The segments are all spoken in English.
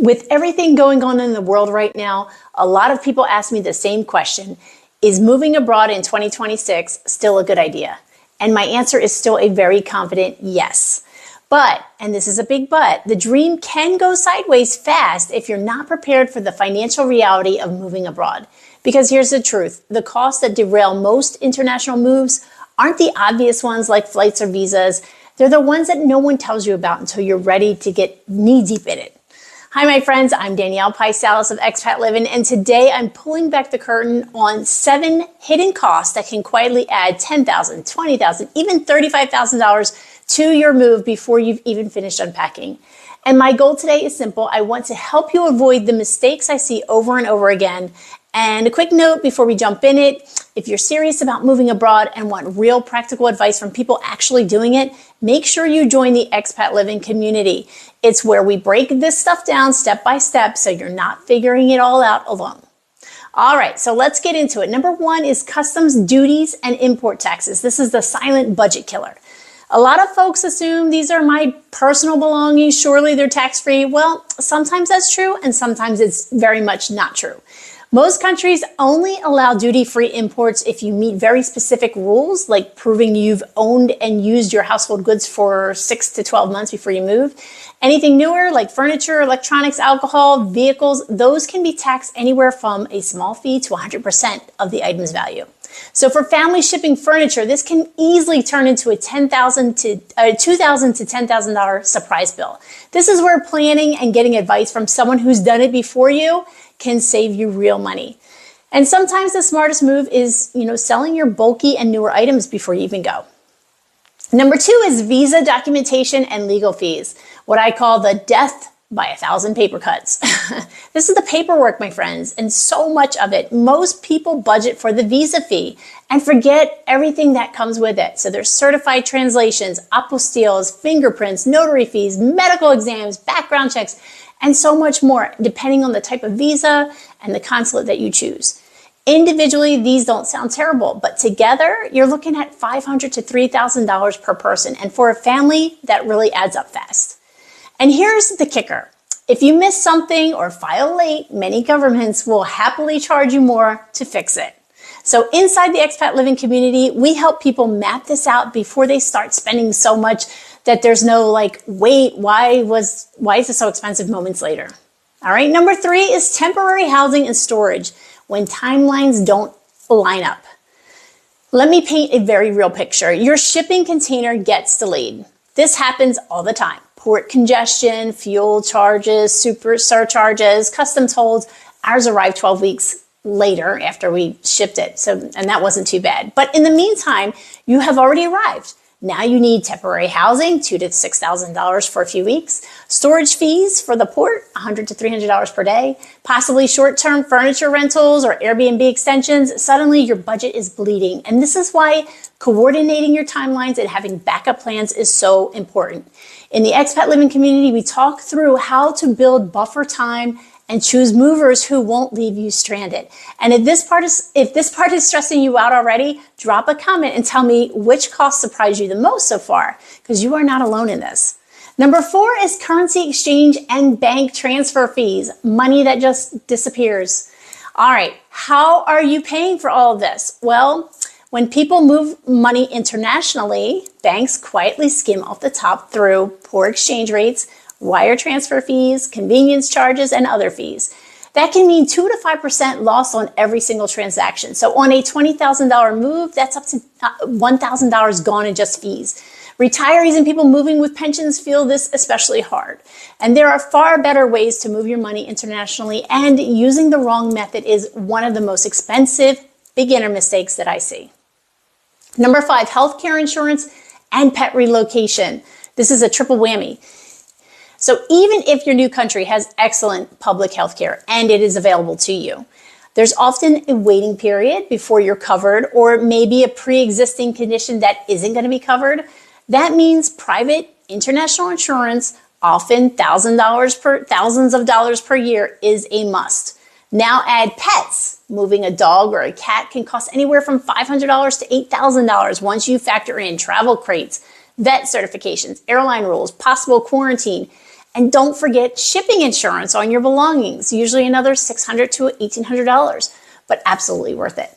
With everything going on in the world right now, a lot of people ask me the same question. Is moving abroad in 2026 still a good idea? And my answer is still a very confident yes. But, and this is a big but, the dream can go sideways fast if you're not prepared for the financial reality of moving abroad. Because here's the truth, the costs that derail most international moves aren't the obvious ones like flights or visas. They're the ones that no one tells you about until you're ready to get knee deep in it. Hi, my friends. I'm Danielle Paisalis of Expat Livin, and today I'm pulling back the curtain on 7 hidden costs that can quietly add $10,000, $20,000, even $35,000 to your move before you've even finished unpacking. And my goal today is simple. I want to help you avoid the mistakes I see over and over again. And a quick note before we jump in it, if you're serious about moving abroad and want real practical advice from people actually doing it, make sure you join the Expat Livin community. It's where we break this stuff down step by step so you're not figuring it all out alone. All right, so let's get into it. Number 1 is customs duties and import taxes. This is the silent budget killer. A lot of folks assume these are my personal belongings, surely they're tax-free. Well, sometimes that's true and sometimes it's very much not true. Most countries only allow duty-free imports if you meet very specific rules, like proving you've owned and used your household goods for 6 to 12 months before you move. Anything newer, like furniture, electronics, alcohol, vehicles, those can be taxed anywhere from a small fee to 100% of the item's value. So for family shipping furniture, this can easily turn into a $2,000 to $10,000 surprise bill. This is where planning and getting advice from someone who's done it before you can save you real money. And sometimes the smartest move is, selling your bulky and newer items before you even go. Number 2 is visa documentation and legal fees, what I call the death by 1,000 paper cuts. This is the paperwork, my friends, and so much of it. Most people budget for the visa fee and forget everything that comes with it. So there's certified translations, apostilles, fingerprints, notary fees, medical exams, background checks, and so much more, depending on the type of visa and the consulate that you choose. Individually, these don't sound terrible, but together, you're looking at $500 to $3,000 per person. And for a family, that really adds up fast. And here's the kicker. If you miss something or file late, many governments will happily charge you more to fix it. So inside the Expat Livin community, we help people map this out before they start spending so much that there's no wait, why is this so expensive moments later? All right, number 3 is temporary housing and storage when timelines don't line up. Let me paint a very real picture. Your shipping container gets delayed. This happens all the time. Port congestion, fuel charges, super surcharges, customs holds. Ours arrived 12 weeks later after we shipped it. And that wasn't too bad. But in the meantime, you have already arrived. Now you need temporary housing, $2,000 to $6,000 for a few weeks. Storage fees for the port, $100 to $300 per day. Possibly short-term furniture rentals or Airbnb extensions. Suddenly your budget is bleeding. And this is why coordinating your timelines and having backup plans is so important. In the Expat Livin community, we talk through how to build buffer time and choose movers who won't leave you stranded. And if this part is stressing you out already, drop a comment and tell me which cost surprised you the most so far, because you are not alone in this. Number 4 is currency exchange and bank transfer fees, money that just disappears. All right, how are you paying for all of this? Well, when people move money internationally, banks quietly skim off the top through poor exchange rates, wire transfer fees, convenience charges, and other fees. That can mean 2 to 5% loss on every single transaction. So on a $20,000 move, that's up to $1,000 gone in just fees. Retirees and people moving with pensions feel this especially hard. And there are far better ways to move your money internationally, and using the wrong method is one of the most expensive beginner mistakes that I see. Number 5, healthcare insurance and pet relocation. This is a triple whammy. So even if your new country has excellent public health care and it is available to you, there's often a waiting period before you're covered, or maybe a pre-existing condition that isn't going to be covered. That means private international insurance, often thousands of dollars per year, is a must. Now add pets. Moving a dog or a cat can cost anywhere from $500 to $8,000 once you factor in travel crates, vet certifications, airline rules, possible quarantine. And don't forget shipping insurance on your belongings, usually another $600 to $1,800, but absolutely worth it.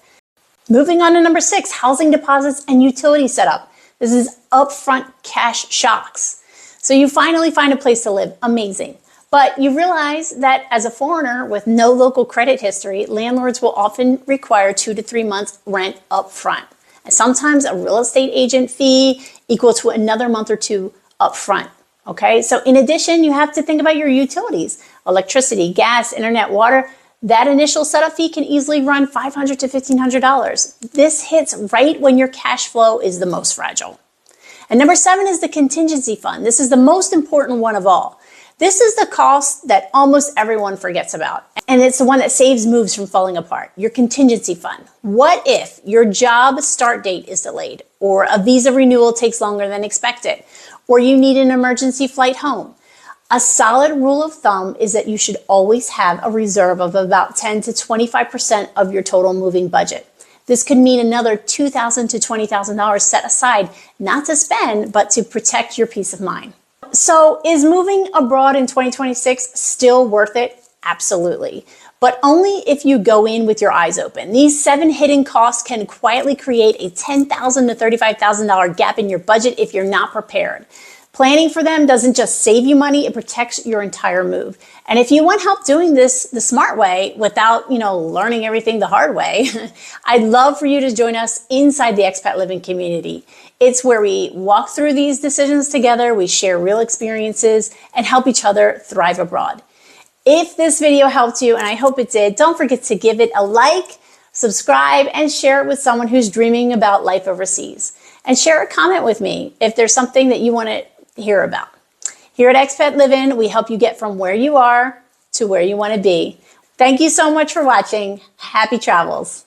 Moving on to number 6, housing deposits and utility setup. This is upfront cash shocks. So you finally find a place to live, amazing. But you realize that as a foreigner with no local credit history, landlords will often require 2 to 3 months rent up front. And sometimes a real estate agent fee equal to another month or two up front. Okay, so in addition, you have to think about your utilities, electricity, gas, internet, water. That initial setup fee can easily run $500 to $1,500. This hits right when your cash flow is the most fragile. And number 7 is the contingency fund. This is the most important one of all. This is the cost that almost everyone forgets about. And it's the one that saves moves from falling apart, your contingency fund. What if your job start date is delayed, or a visa renewal takes longer than expected, or you need an emergency flight home? A solid rule of thumb is that you should always have a reserve of about 10 to 25% of your total moving budget. This could mean another $2,000 to $20,000 set aside, not to spend, but to protect your peace of mind. So is moving abroad in 2026 still worth it? Absolutely. But only if you go in with your eyes open. These 7 hidden costs can quietly create a $10,000 to $35,000 gap in your budget if you're not prepared. Planning for them doesn't just save you money, it protects your entire move. And if you want help doing this the smart way without, learning everything the hard way, I'd love for you to join us inside the Expat Living community. It's where we walk through these decisions together, we share real experiences, and help each other thrive abroad. If this video helped you, and I hope it did, don't forget to give it a like, subscribe, and share it with someone who's dreaming about life overseas. And share a comment with me if there's something that you want to hear about. Here at Expat Livin, we help you get from where you are to where you want to be. Thank you so much for watching. Happy travels.